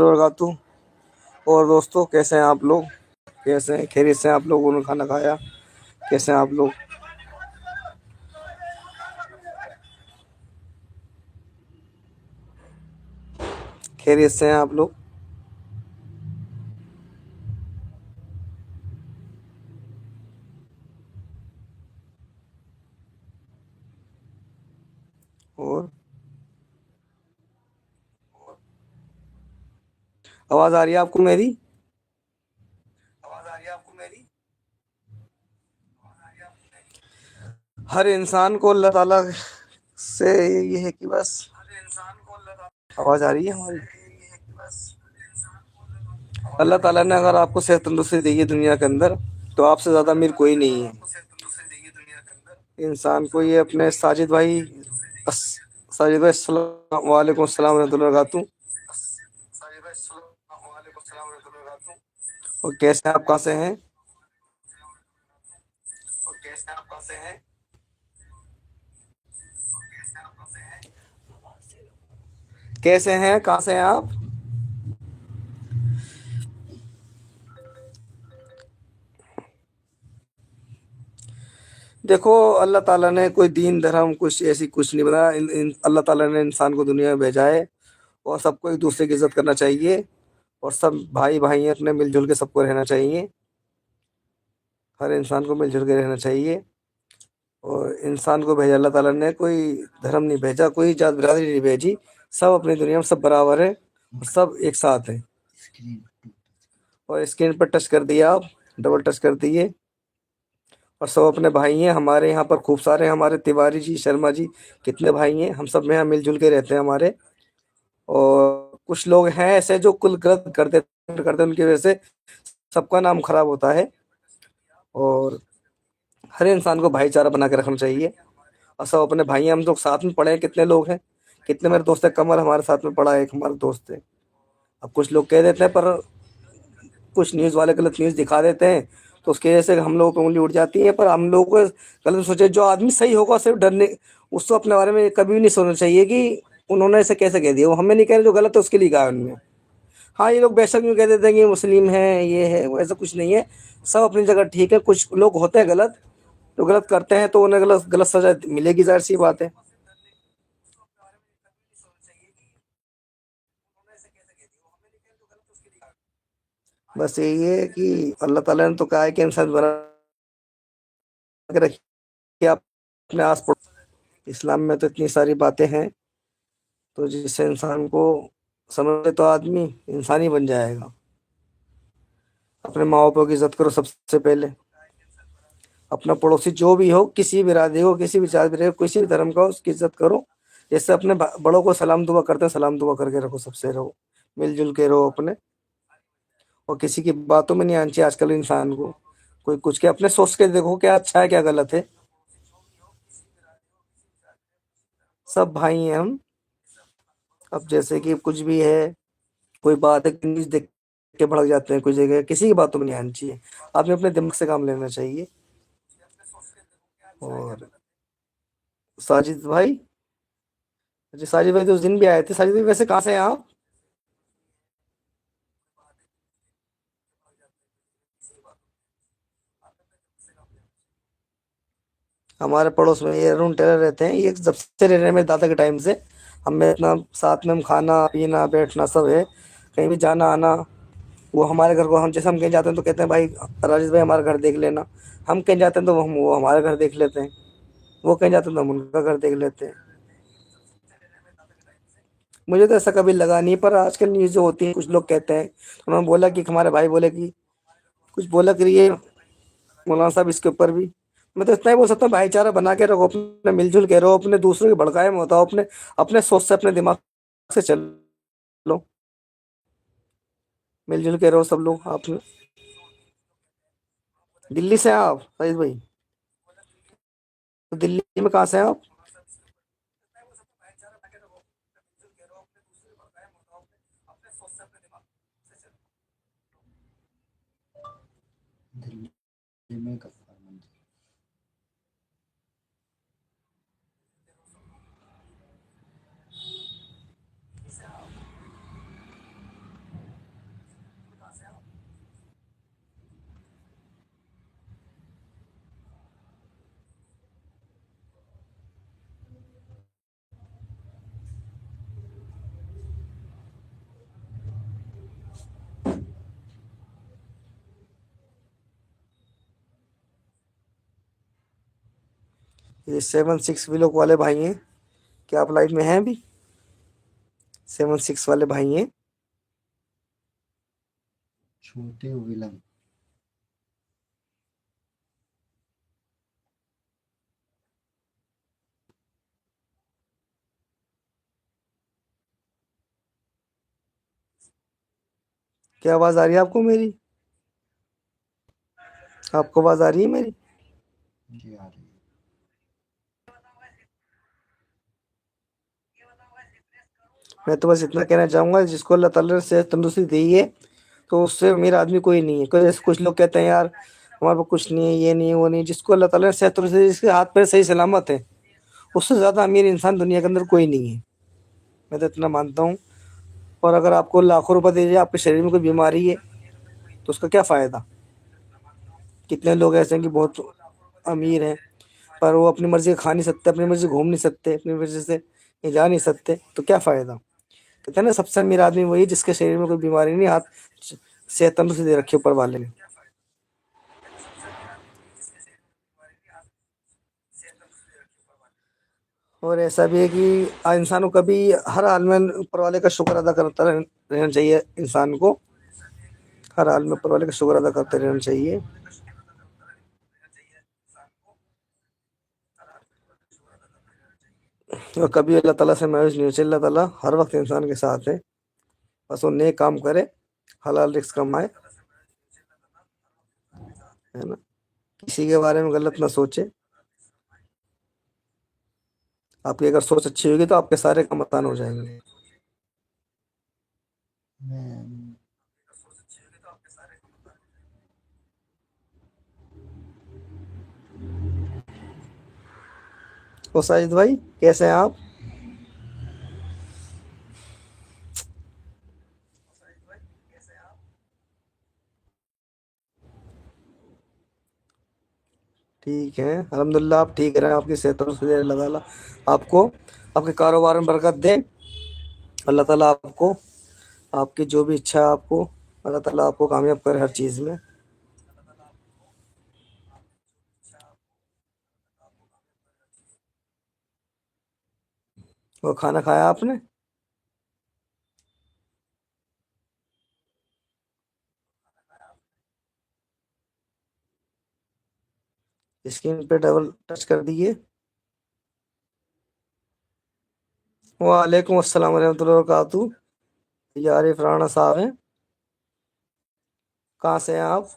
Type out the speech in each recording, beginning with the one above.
वबरकातुहू। और दोस्तों, कैसे हैं आप लोग? कैसे हैं? खैरियत से हैं आप लोगों ने खाना खाया? कैसे हैं आप लोग? खैरियत से हैं आप लोग? और आवाज़ आ रही है आपको मेरी? हर इंसान को अल्लाह ताला से ये है कि बस आवाज़ आ रही है हमारी। अल्लाह ताला ने अगर आपको सेहत तंदुरुस्ती दी है दुनिया के अंदर, तो आपसे ज़्यादा अमीर कोई नहीं है इंसान को। ये अपने साजिद भाई वालेकुम अस्सलाम रहमतुल्लाहि व बरकातुहू। और कैसे हैं आप? कहाँ से हैं? कैसे हैं? कहाँ से हैं आप? देखो, अल्लाह ताला ने कोई दीन धर्म कुछ ऐसी कुछ नहीं बनाया। अल्लाह ताला ने इंसान को दुनिया में भेजा है और सबको एक दूसरे की इज्जत करना चाहिए। और सब भाई भाई हैं, अपने मिलजुल के सबको रहना चाहिए। हर इंसान को मिलजुल के रहना चाहिए। और इंसान को भेजा अल्लाह ताला ने, कोई धर्म नहीं भेजा, कोई जात बिरादरी नहीं भेजी। सब अपनी दुनिया में सब बराबर है और सब एक साथ है। और स्क्रीन पर टच कर दिया आप, डबल टच कर दिए, और सब अपने भाई हैं। हमारे यहाँ पर खूब सारे हमारे तिवारी जी, शर्मा जी, कितने भाई हैं। हम सब में यहाँ मिलजुल के रहते हैं हमारे। और कुछ लोग हैं ऐसे जो कुल गलत करते हैं, उनकी वजह से सबका नाम खराब होता है। और हर इंसान को भाईचारा बना के रखना चाहिए। और सब अपने भाई हैं, हम लोग साथ में पढ़े हैं। कितने लोग हैं, कितने मेरे दोस्त है, कमर हमारे साथ में पढ़ा है, एक हमारा दोस्त है। अब कुछ लोग कह देते हैं, पर कुछ न्यूज़ वाले गलत न्यूज़ दिखा देते हैं, तो उसकी वजह से हम लोगों पे उंगली उठ जाती है। पर हम लोगों को गलत सोचे, जो आदमी सही होगा सिर्फ डरने, उसको अपने बारे में कभी भी नहीं सोचना चाहिए कि उन्होंने ऐसे कैसे कह दिया। वो हमें नहीं कह रहे, जो गलत है उसके लिए कहा है उन्होंने। हाँ, ये लोग बेशक यूँ कह देते हैं कि मुस्लिम है, ये है, वो, ऐसा कुछ नहीं है। सब अपनी जगह ठीक है। कुछ लोग होते हैं गलत, जो गलत करते हैं तो उन्हें गलत गलत सजा मिलेगी, जाहिर सी बात है। बस यही है कि अल्लाह ताला ने तो कहा है कि इंसान बना के रखिए आप अपने आस पड़ोस। इस्लाम में तो इतनी सारी बातें हैं, तो जिससे इंसान को समझे तो आदमी इंसान ही बन जाएगा। अपने माँ बापों की इज्जत करो सबसे पहले। अपना पड़ोसी जो भी हो, किसी भी बिरादरी हो, किसी भी जात बिरादरी हो, किसी भी धर्म का हो, उसकी इज्जत करो। जैसे अपने बड़ों को सलाम दुआ करते हैं, सलाम दुआ करके रखो, सबसे रहो, मिलजुल के रहो अपने। और किसी की बातों में नहीं आना चाहिए आजकल इंसान को। कोई कुछ के अपने सोच के देखो, क्या अच्छा है क्या गलत है। सब भाई हैं हम। अब जैसे कि कुछ भी है, कोई बात है, न्यूज़ देख के भड़क जाते हैं, कुछ जगह किसी की बातों में नहीं आनी चाहिए। आपने अपने दिमाग से काम लेना चाहिए। और साजिद भाई, जी साजिद भाई तो उस दिन भी आए थे। साजिद भाई, वैसे कहाँ से हैं आप? हमारे पड़ोस में ये अरुण टेलर रहते हैं। ये जब से रह रहे हैं मेरे दादा के टाइम से, हम में इतना साथ में हम खाना पीना बैठना सब है, कहीं भी जाना आना। वो हमारे घर को, हम जैसे हम कहीं जाते हैं तो कहते हैं भाई राजेश भाई हमारा घर देख लेना। हम कहीं जाते हैं तो वो हमारा घर देख लेते हैं। वो कहीं जाते हैं तो हम उनका घर देख लेते हैं। मुझे तो ऐसा कभी लगा नहीं, पर आजकल न्यूज़ जो होती है, कुछ लोग कहते हैं, उन्होंने बोला कि हमारे भाई बोले कि कुछ बोला करिए मौलाना साहब इसके ऊपर भी। मैं तो इतना ही बोल सकता हूँ, भाईचारा बना के रखो, अपने मिलजुल के रहो, अपने दूसरों के भड़काए में बताओ, अपने अपने सोच से, अपने दिमाग से चलो, मिलजुल के रहो सब लोग। आप दिल्ली से हैं आप सईद भाई? तो दिल्ली में कहाँ से हैं आप? ये 7-6 व्लॉग वाले भाई हैं, क्या आप लाइव में हैं अभी? 7-6 वाले भाई हैं। छोटे विलन। क्या आवाज आ रही है आपको मेरी? आपको आवाज आ रही है मेरी? जी आ रही है। मैं तो बस इतना कहना चाहूंगा, जिसको अल्लाह ताला ने सेहत तंदुरुस्ती दी है, तो उससे अमीर आदमी कोई नहीं है। कोई जैसे कुछ लोग कहते हैं यार हमारे पास कुछ नहीं है, ये नहीं है, वो नहीं है। जिसको अल्लाह ताला ने सेहत तंदुरुस्ती दी, जिसके हाथ पैर सही सलामत है, उससे ज़्यादा अमीर इंसान दुनिया के अंदर कोई नहीं है। मैं तो इतना मानता हूँ। और अगर आपको लाखों रुपए दे दिए, आपके शरीर में कोई बीमारी है, तो उसका क्या फ़ायदा? कितने लोग ऐसे हैं कि बहुत अमीर हैं, पर वो अपनी मर्जी से खा नहीं सकते, अपनी मर्जी से घूम नहीं सकते, अपनी मर्जी से कहीं जा नहीं सकते, तो क्या फ़ायदा? कहते हैं ना, सबसे अमीर आदमी वही है जिसके शरीर में कोई बीमारी नहीं, हाथ सेहत तंदुरुस्ती दे रखी है ऊपर वाले ने। और ऐसा भी है कि इंसान को कभी हर हाल में ऊपर वाले का शुक्र अदा करता रहना चाहिए इंसान को। हर हाल में ऊपर वाले का शुक्र अदा करते रहना चाहिए। और कभी अल्लाह ताला से मायूस नहीं होना चाहिए। अल्लाह ताला हर वक्त इंसान के साथ है। बस वो नेक काम करे, हलाल रिस्क कमाए, है ना? किसी के बारे में गलत ना सोचे। आपकी अगर सोच अच्छी होगी तो आपके सारे काम आसान हो जाएंगे। मैं तो साजिद भाई, कैसे हैं आप? ठीक है, अल्हम्दुलिल्लाह आप ठीक रहें, आपकी सेहत तंदुरुस्त रहे, अल्लाह ताला आपको आपके कारोबार में बरकत दे। अल्लाह ताला आपको आपकी जो भी इच्छा है, आपको अल्लाह ताला आपको कामयाब करे हर चीज़ में। और खाना खाया आपने? स्क्रीन पे डबल टच कर दिए। वालेकुम अस्सलाम रहमतुल्लाहि व बरकातहू। ये आरिफ राणा साहब हैं। कहाँ से हैं आप?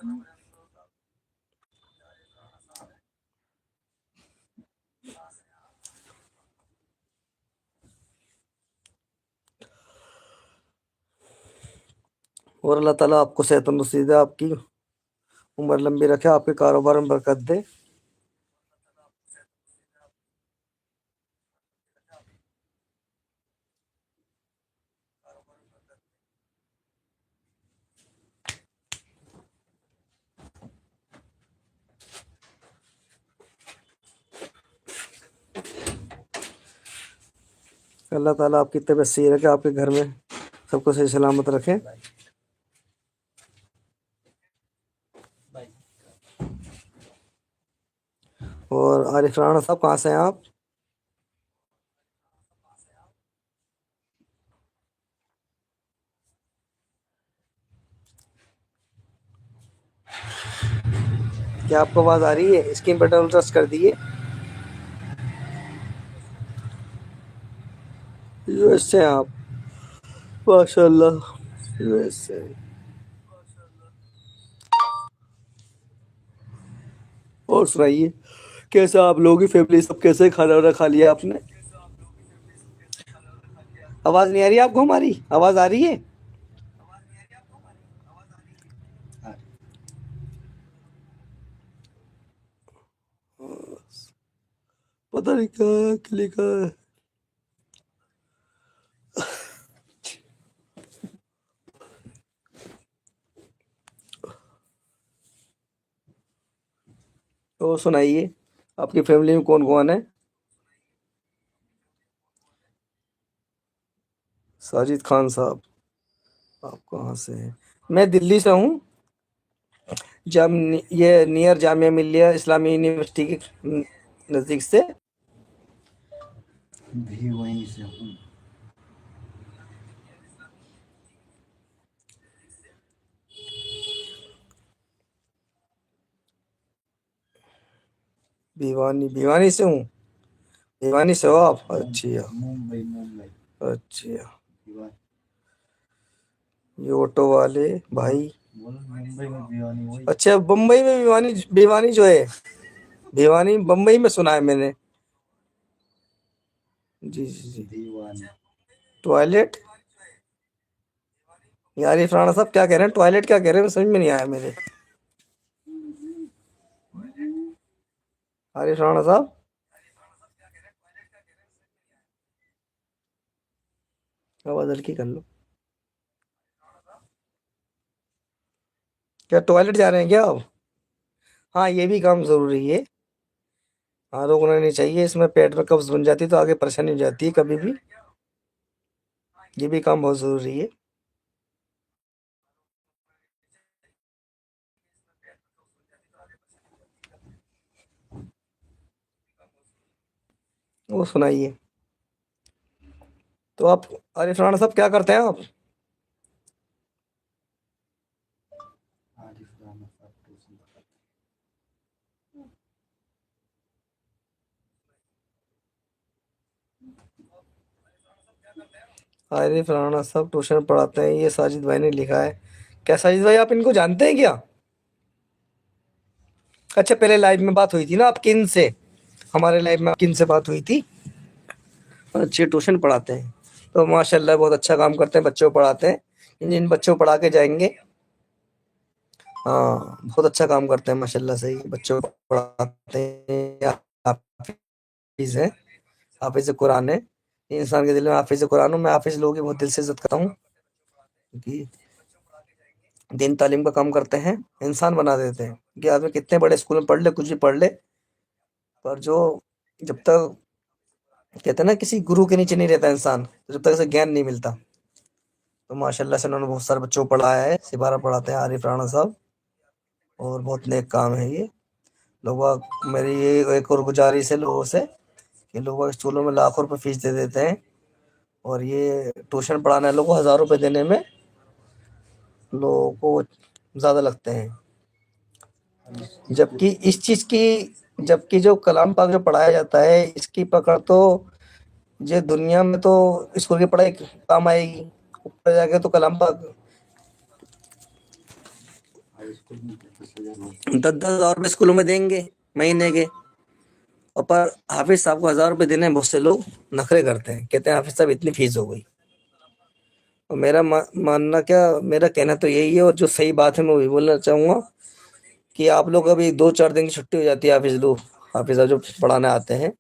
और अल्लाह ताला आपको सेहत तंदुरुस्ती दे, आपकी उम्र लंबी रखे, आपके कारोबार में बरकत दे। अल्लाह ताला आपकी तबीयत सही रखे, आपके घर में सबको सही सलामत रखे। और आरिफ राणा साहब, कहाँ से हैं आप? क्या आपको आवाज़ आ रही है? स्क्रीन पर डबल टच कर दिए। यूएस से हैं आप? माशाल्लाह, यूएस से। और सुनाइए, कैसा आप लोगों की फैमिली सब कैसे, खाना वाना खा लिया आपने? आवाज़ नहीं आ रही आपको? हमारी आवाज़ आ रही है? आ- पता नहीं क्या लिखा है। तो सुनाइए, आपकी फैमिली में कौन कौन है? साजिद खान साहब, आप कहाँ से हैं? मैं दिल्ली से हूँ। ये नियर जामिया मिलिया इस्लामी यूनिवर्सिटी के नजदीक से भी वहीं से हूँ। भिवानी, भिवानी से हूँ। भिवानी से हो आप? अच्छा। मुंबई मुंबई अच्छा, भिवानी। ये ऑटो वाले भाई। बोलो मुंबई में भिवानी वही। अच्छा, बम्बई में भिवानी, भिवानी जो है, भिवानी बम्बई में सुना है मैंने। जी जी जी। भिवानी। टॉयलेट? यार ये फराना साहब क्या कह रहे हैं, टॉयलेट क्या कह रहे हैं, समझ में नहीं आया मेरे। अरे फराना साहब, आवाज हल्की कर लो। क्या टॉयलेट जा रहे हैं क्या आप? हाँ, ये भी काम जरूरी है। हाँ, रोकना नहीं चाहिए, इसमें पेट में कब्ज बन जाती है तो आगे परेशानी हो जाती है कभी भी। ये भी काम बहुत जरूरी है। वो सुनाइए। तो आप, अरे फराना साहब क्या करते हैं आप? आरिफ राना साहब ट्यूशन पढ़ाते अरे फराना साहब ट्यूशन पढ़ाते हैं, ये साजिद भाई ने लिखा है। क्या साजिद भाई, आप इनको जानते हैं क्या? अच्छा, पहले लाइव में बात हुई थी ना आपकी इनसे, हमारे लाइव में आपकी इनसे बात हुई थी। अच्छे ट्यूशन पढ़ाते हैं, तो माशाल्लाह बहुत अच्छा काम करते हैं, बच्चों को पढ़ाते हैं। इन जिन बच्चों को पढ़ा के जाएंगे, हाँ बहुत अच्छा काम करते हैं माशाल्लाह से, ही बच्चों को पढ़ाते हैं। हाफिज है, हाफिज कुरान है। इंसान के दिल में हाफिज कुरान हूँ मैं, हाफिज लोगों की बहुत दिल से इज्जत करता हूँ, क्योंकि दीन तालीम का काम करते हैं, इंसान बना देते हैं। कि आदमी कितने बड़े स्कूल में पढ़ ले, कुछ भी पढ़ ले, पर जो, जब तक, कहते हैं ना किसी गुरु के नीचे नहीं रहता इंसान, तो जब तक उसे ज्ञान नहीं मिलता। तो माशाल्लाह से उन्होंने बहुत सारे बच्चों को पढ़ाया है, सिपारा पढ़ाते हैं आरिफ राणा साहब, और बहुत नेक काम है ये। लोग, मेरी ये एक और गुजारिश है लोगों से, कि लोग स्कूलों में लाखों रुपए फीस दे देते हैं, और ये ट्यूशन पढ़ाने वालों को 1000 रुपए देने में लोगों को ज़्यादा लगते हैं। जबकि इस चीज़ की, जबकि जो कलाम पाक जो पढ़ाया जाता है, इसकी पकड़ तो ये दुनिया में तो स्कूल की पढ़ाई काम आएगी, ऊपर जाके तो कलाम पाक हाई स्कूल में 10,000 दस दस हज़ार रुपये स्कूलों में देंगे महीने के, और पर हाफिज साहब को 1000 रुपये देने में बहुत से लोग नखरे करते हैं, कहते हैं हाफिज साहब इतनी फीस हो गई। और मेरा मानना क्या, मेरा कहना तो यही है, और जो सही बात है मैं वही बोलना चाहूँगा, कि आप लोग अभी 2-4 दिन की छुट्टी हो जाती है, हाफिज लोग, हाफिज साहब जो पढ़ाने आते हैं,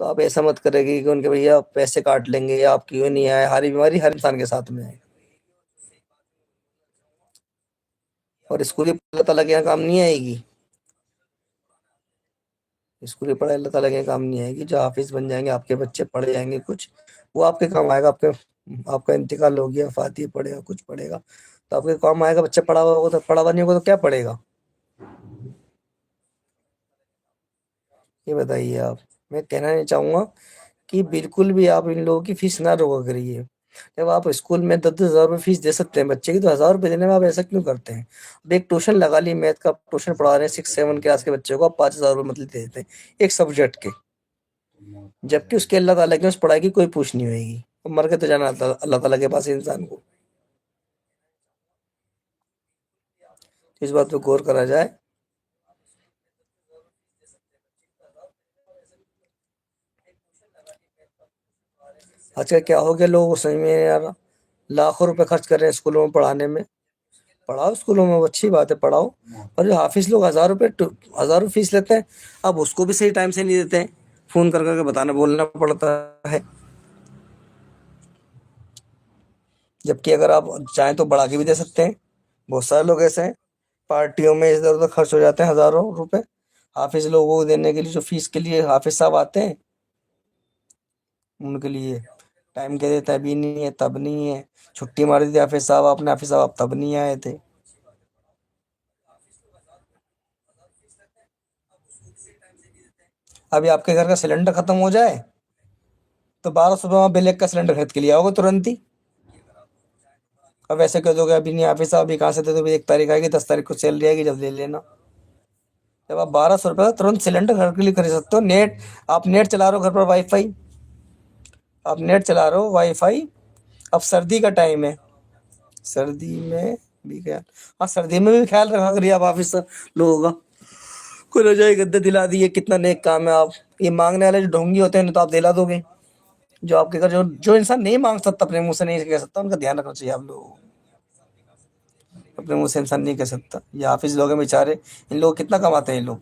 तो आप ऐसा मत करेंगे कि उनके भैया पैसे काट लेंगे या आप क्यों नहीं आए, हरी बीमारी हर इंसान के साथ में है। और स्कूल की अल्लाह ताला के यहाँ काम नहीं आएगी, स्कूल की पढ़ाई अल्लाह ताला के यहाँ काम नहीं आएगी। जो हाफिज बन जाएंगे, आपके बच्चे पढ़ जाएंगे कुछ, वो आपके काम आएगा। आपका इंतकाल हो गया, फातिहा पढ़ेगा, कुछ पढ़ेगा, तो आपके काम आएगा। बच्चा पढ़ा हुआ होगा तो, पढ़ा हुआ नहीं होगा तो क्या पढ़ेगा, ये बताइए आप। मैं कहना नहीं चाहूंगा कि बिल्कुल भी आप इन लोगों की फीस ना रोका करिए। जब आप स्कूल में 10-10 हज़ार रुपये फीस दे सकते हैं बच्चे की, तो 1000 रुपये देने में आप ऐसा क्यों करते हैं? अब एक ट्यूशन लगा ली, मैथ का ट्यूशन पढ़ा रहे हैं 6-7 क्लास के बच्चे को, आप 5000 रुपये मंथली दे देते हैं एक सब्जेक्ट के, जबकि उसके अल्लाह ताला की उस पढ़ाई की कोई पूछ नहीं होगी, और मर के तो जाना अल्लाह ताला के पास है इंसान को। इस बात पे गौर करा जाए। आजकल क्या हो गया, लोग समझ में नहीं आ रहा, लाखों रुपए खर्च कर रहे हैं स्कूलों में पढ़ाने में। पढ़ाओ स्कूलों में, वो अच्छी बात है, पढ़ाओ। और जो हाफिज लोग 1000 रुपये फीस लेते हैं, अब उसको भी सही टाइम से नहीं देते हैं, फोन कर करके बताना बोलना पड़ता है। जबकि अगर आप चाहें तो बढ़ा के भी दे सकते हैं। बहुत सारे लोग ऐसे हैं, पार्टियों में इधर उधर खर्च हो जाते हैं 1000 रुपए, हाफिज लोगों को देने के लिए, जो फीस के लिए हाफिज साहब आते हैं उनके लिए। टाइम कह देता है, अभी नहीं है, तब नहीं है, छुट्टी मार दी थी हाफिज साहब आपने, हाफिज साहब आप तब नहीं आए थे। अभी आपके घर का सिलेंडर खत्म हो जाए तो 1200 रुपये में बिल एक का सिलेंडर खरीद के लिया होगा तुरंत ही। अब ऐसे कह दोगे अभी नहीं ऑफिस अभी कहाँ से दे दो, 1 तारीख आएगी 10 तारीख को सैलरी आएगी जब ले लेना। जब आप 1200 रुपये का तुरंत सिलेंडर घर के लिए खरीद सकते हो। नेट, आप नेट चला रहे हो घर पर वाईफाई, आप नेट चला रहे हो वाईफाई। अब सर्दी का टाइम है, सर्दी में भी ख्याल, हाँ सर्दी में भी ख्याल रखा करिए आप ऑफिस लोगों का। कोई रजाई गद्दे दिला दिए, कितना नेक काम है। आप ये मांगने वाले जो ढोंगी होते हैं, नहीं तो आप दिला दोगे। जो आपके घर जो जो इंसान नहीं मांग सकता, अपने मुंह से नहीं कह सकता, उनका ध्यान रखना चाहिए आप लोगों को। अपने मुंह से इंसान नहीं कह सकता। ये ऑफिस लोग हैं बेचारे, इन लोग कितना कमाते हैं ये लोग।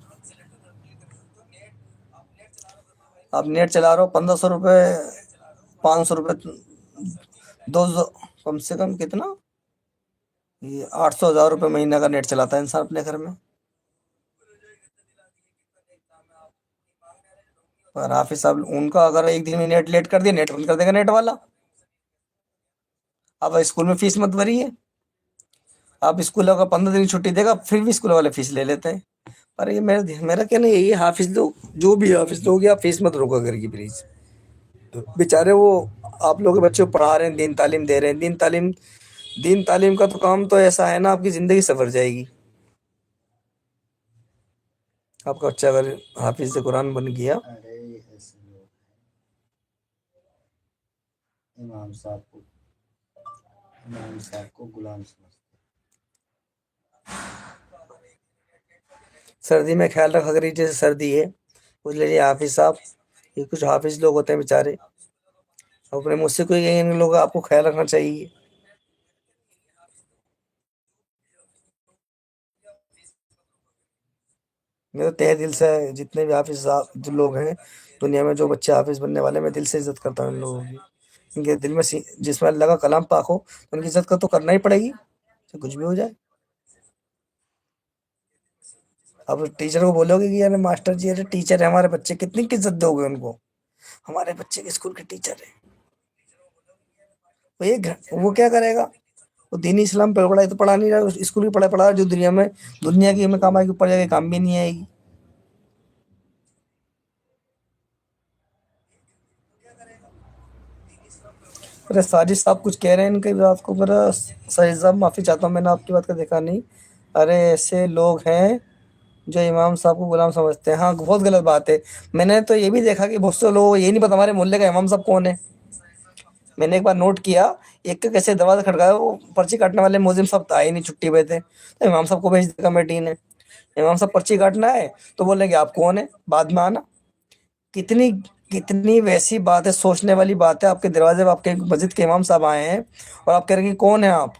आप नेट चला रहे हो 1500 रुपये, 500 रुपये, दो कम से कम कितना, ये 800 1000 रुपये महीना का नेट चलाता है इंसान अपने घर में। पर ऑफिस अब उनका अगर एक दिन में नेट लेट कर दिया, नेट बंद कर देगा नेट वाला। अब स्कूल में फीस मत भरिए। आप स्कूल अगर 15 दिन की छुट्टी देगा फिर भी स्कूल वाले फीस ले लेते हैं। पर ये मेरा मेरा कहना यही है, ऑफिस लोग जो भी ऑफिस लोग, या फीस मत रोका घर की प्लीज। बेचारे वो आप लोग के बच्चों को पढ़ा रहे हैं, दीन तालीम दे रहे हैं। दीन तालीम का तो काम तो ऐसा है ना, आपकी ज़िंदगी सवर जाएगी। आपका बच्चा अगर हाफिज़ कुरान बन गया, अरे ऐसे लोग इमाम साहब को गुलाम समझते सर्दी में ख्याल रखा करिए। जैसे सर्दी है, कुछ ले लिए हाफिज़ साहब, ये कुछ हाफिज़ लोग होते हैं बेचारे, अपने मुझसे कोई इन लोग आपको ख्याल रखना चाहिए। मेरे तहे दिल से जितने भी हाफिज़ साहब जो लोग हैं दुनिया में, जो बच्चे हाफिज़ बनने वाले, मैं दिल से इज़्ज़त करता हूँ इन लोगों की। इनके दिल में जिसमें अल्लाह का कलाम पाक हो, तो उनकी इज़्ज़त का तो करना ही पड़ेगी, चाहे कुछ भी हो जाए। अब टीचर को बोलोगे कि यार मास्टर जी, अरे टीचर है हमारे बच्चे, कितनी की इज़्ज़त दोगे उनको। हमारे बच्चे के स्कूल के टीचर है, वो क्या करेगा। वो दीनी इस्लाम पर पढ़ाई तो पढ़ा नहीं रहा, स्कूल की पढ़ाई पढ़ा रहा है, जो दुनिया की में काम आएगी, ऊपर जाके काम भी नहीं आएगी। अरे साजिद साहब कुछ कह रहे हैं इनके बात को, मेरा साजिद साहब माफ़ी चाहता हूँ, मैंने आपकी बात का देखा नहीं। अरे ऐसे लोग हैं जो इमाम साहब को गुलाम समझते हैं, हाँ बहुत गलत बात है। मैंने तो ये भी देखा कि बहुत से लोग को ये नहीं पता हमारे मोहल्ले का इमाम साहब कौन है। मैंने एक बार नोट किया, एक का कैसे दरवाजा खटकाया, वो पर्ची काटने वाले मुजिम साहब तो आए नहीं, छुट्टी पे थे, तो इमाम साहब को भेज दिया कमेटी ने। इमाम साहब पर्ची काटना है तो बोले कि आप कौन है, बाद में आना। कितनी कितनी वैसी बात है, सोचने वाली बात है। आपके दरवाजे पे आपके मस्जिद के इमाम साहब आए हैं और आप कह रहे हैं कि कौन है आप।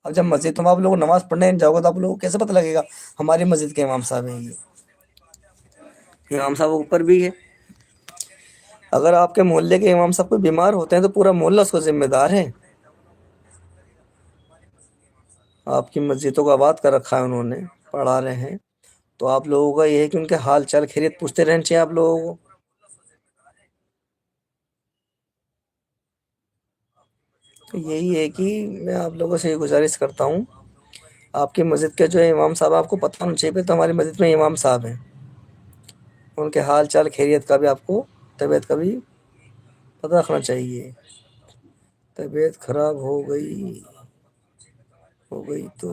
अब जब मस्जिद तुम आप लोग नमाज पढ़ने जाओगे तो आप लोगों को कैसे पता लगेगा हमारी मस्जिद के इमाम साहब हैं ये। इमाम साहब ऊपर भी है। अगर आपके मोहल्ले के इमाम साहब कोई बीमार होते हैं तो पूरा मोहल्ला उसको जिम्मेदार है। आपकी मस्जिदों को आबाद कर रखा है उन्होंने, पढ़ा रहे हैं, तो आप लोगों का ये है कि उनके हाल चाल खैरियत पूछते रहना चाहिए आप लोगों को। तो यही है कि मैं आप लोगों से ये गुजारिश करता हूँ, आपकी मस्जिद के जो इमाम साहब आपको पता होना चाहिए, तो हमारी मस्जिद में इमाम साहब हैं, उनके हाल चाल खैरियत का भी आपको, तबीयत का भी पता रखना चाहिए। तबीयत खराब हो गई तो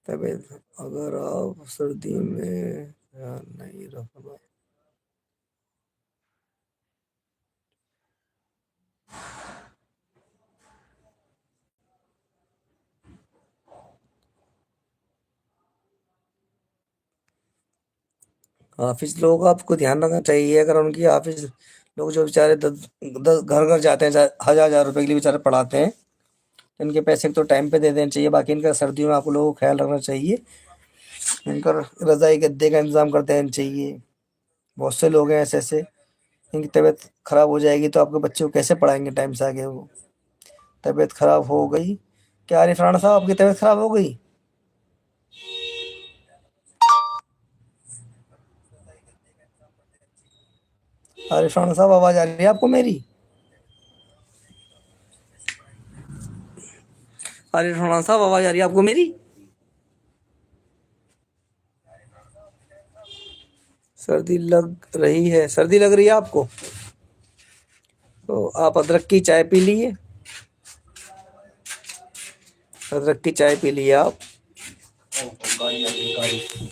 तबीयत, अगर आप सर्दी में ध्यान नहीं रखना। ऑफिस लोगों का आपको ध्यान रखना चाहिए। अगर उनकी ऑफिस लोग जो बेचारे घर घर जाते हैं, हजार हजार रुपए के लिए बेचारे पढ़ाते हैं, तो इनके पैसे तो टाइम पे दे देना चाहिए। बाकी इनका सर्दियों में आप लोगों को ख्याल रखना चाहिए, इनका रजाई गद्दे का इंतजाम कर देना चाहिए। बहुत से लोग हैं ऐसे ऐसे, इनकी तबीयत खराब हो जाएगी तो आपके बच्चे को कैसे पढ़ाएंगे टाइम से आगे वो। तबीयत खराब हो गई, क्या आरिफ राणा साहब आपकी तबीयत खराब हो गई। आरिफ राणा साहब आवाज आ रही है आपको मेरी। आरिफ राणा साहब आवाज आ रही है आपको मेरी। सर्दी लग रही है, सर्दी लग रही है आपको, तो आप अदरक की चाय पी लीजिए। अदरक की चाय पी लीजिए आप। गाड़ी आ गई, गाड़ी।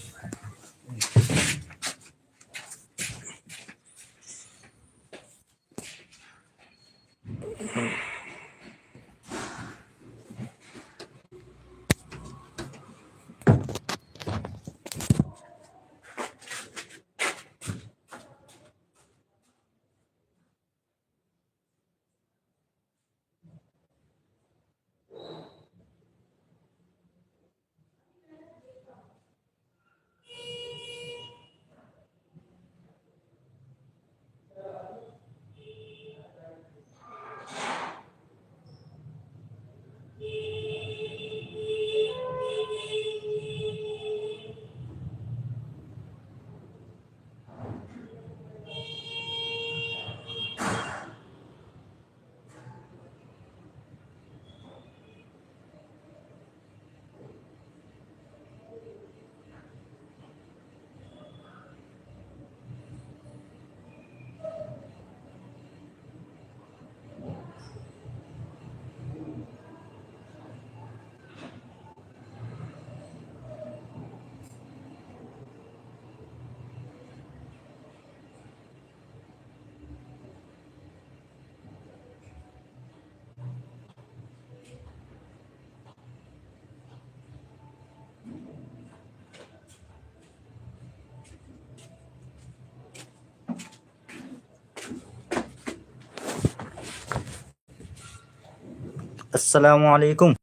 अस्सलामुअलैकुम।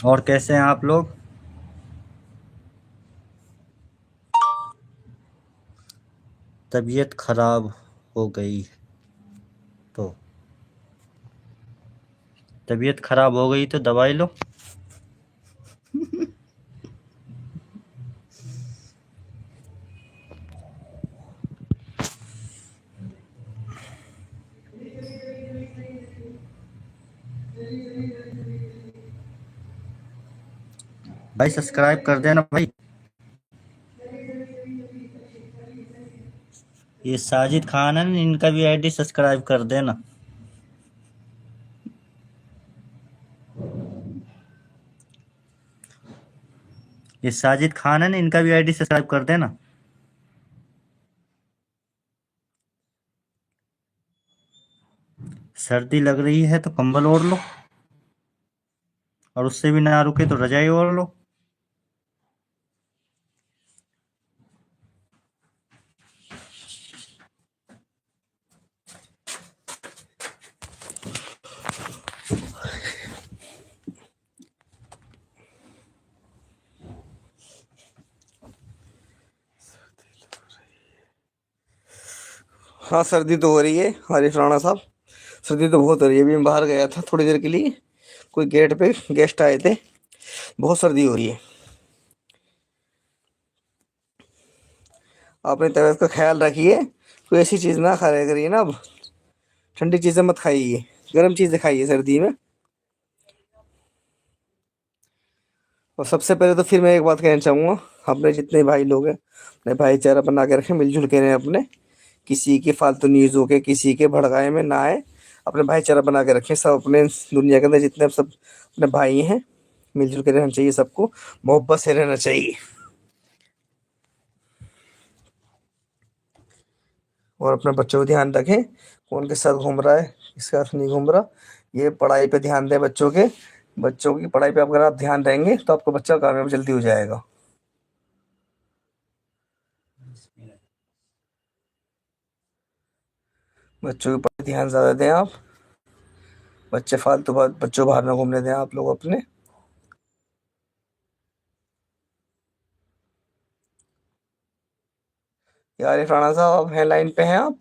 और कैसे हैं आप लोग? तबीयत खराब हो गई तो तबीयत खराब हो गई तो दवाई लो। भाई सब्सक्राइब कर देना भाई। ये साजिद खान है ना, इनका भी आईडी सब्सक्राइब कर देना। ये साजिद खान है ना, इनका भी आईडी सब्सक्राइब कर देना। सर्दी लग रही है तो कंबल ओढ़ लो, और उससे भी ना रुके तो रजाई ओढ़ लो। हाँ, सर्दी तो हो रही है आरिफ राणा साहब, सर्दी तो बहुत हो रही है। अभी मैं बाहर गया था थोड़ी देर के लिए, कोई गेट पे गेस्ट आए थे। बहुत सर्दी हो रही है। अपनी तबीयत का ख्याल रखिए, कोई ऐसी चीज़ ना खाया करिए ना अब। ठंडी चीज़ें मत खाइए, गर्म चीज़ें खाइए सर्दी में। और सबसे पहले तो फिर मैं एक बात कहना चाहूँगा, अपने जितने भाई लोग हैं अपने भाईचारा बना के रखें, मिलजुल के रहें अपने। किसी के फालतू न्यूज़ के, किसी के भड़काए में ना आए। अपने भाईचारा बना के रखें सब, अपने दुनिया के अंदर जितने सब अपने भाई हैं, मिलजुल के रहना चाहिए सबको, मोहब्बत से रहना चाहिए। और अपने बच्चों को ध्यान रखें, कौन के साथ घूम रहा है, किसके साथ नहीं घूम रहा। ये पढ़ाई पे ध्यान दें बच्चों के। बच्चों की पढ़ाई पे अगर आप ध्यान देंगे तो आपका बच्चा कामयाब जल्दी हो जाएगा। बच्चों के ऊपर ध्यान ज़्यादा दें आप। बच्चे फालतू बात, बच्चों बाहर ना घूमने दें आप लोग अपने। यार राणा साहब, आप हैं लाइन पे हैं आप?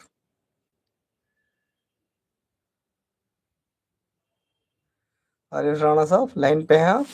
अरे राणा साहब, लाइन पे हैं आप?